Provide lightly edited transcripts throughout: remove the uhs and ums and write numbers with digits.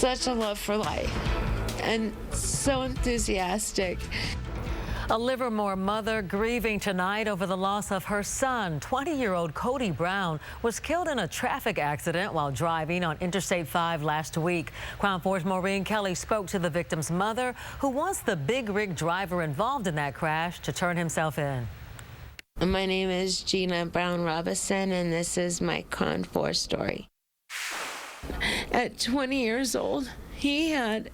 such a love for life and so enthusiastic. A Livermore mother grieving tonight over the loss of her son. 20-year-old Cody Brown was killed in a traffic accident while driving on Interstate 5 last week. Crown 4's Maureen Kelly spoke to the victim's mother, who wants the big rig driver involved in that crash to turn himself in. My name is Gina Brown Robinson, and this is my Crown 4 story. At 20 years old, he had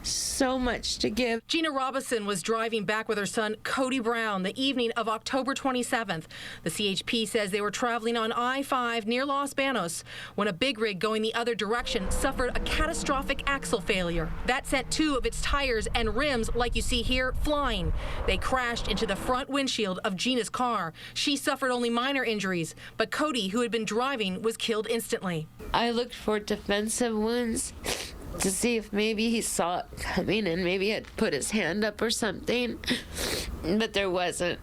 so much to give. Gina Robinson was driving back with her son, Cody Brown, the evening of October 27th. The CHP says they were traveling on I-5 near Los Banos when a big rig going the other direction suffered a catastrophic axle failure. That sent two of its tires and rims, like you see here, flying. They crashed into the front windshield of Gina's car. She suffered only minor injuries, but Cody, who had been driving, was killed instantly. I looked for defensive wounds to see if maybe he saw it coming and maybe had put his hand up or something, but there wasn't.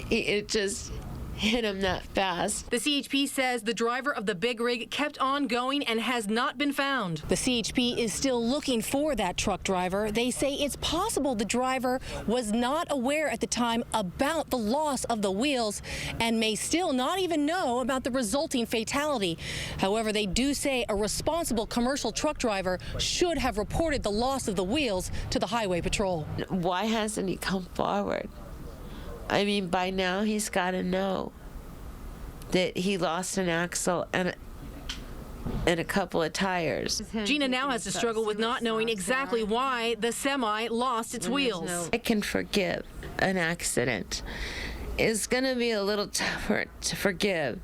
It just hit him that fast. The CHP says the driver of the big rig kept on going and has not been found. The CHP is still looking for that truck driver. They say it's possible the driver was not aware at the time about the loss of the wheels and may still not even know about the resulting fatality. However, they do say a responsible commercial truck driver should have reported the loss of the wheels to the Highway Patrol. Why hasn't he come forward? I mean, by now he's got to know that he lost an axle and a couple of tires. Gina now has to struggle with not knowing exactly why the semi lost its wheels. I can forgive an accident. It's going to be a little tougher to forgive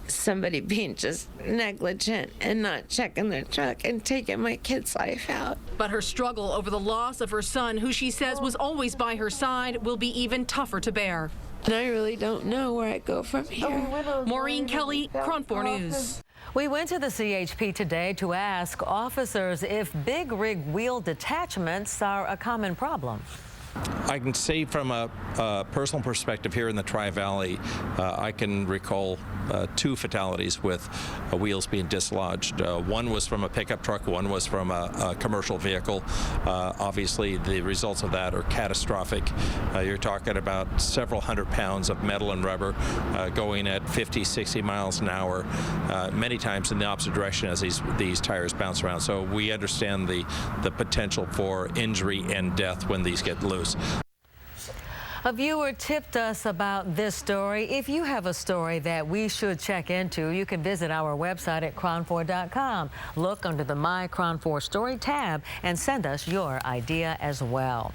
somebody being just negligent and not checking their truck and taking my kid's life out. But her struggle over the loss of her son, who she says was always by her side, will be even tougher to bear. And I really don't know where I go from here. Maureen Kelly, Crown 4 News. We went to the CHP today to ask officers if big rig wheel detachments are a common problem. I can say from a personal perspective here in the Tri-Valley, I can recall 2 fatalities with wheels being dislodged. One was from a pickup truck, one was from a commercial vehicle. Obviously, the results of that are catastrophic. You're talking about several hundred pounds of metal and rubber going at 50, 60 miles an hour, many times in the opposite direction as these tires bounce around. So we understand the potential for injury and death when these get loose. A viewer tipped us about this story. If you have a story that we should check into, you can visit our website at crown4.com. Look under the My Crown 4 Story tab and send us your idea as well.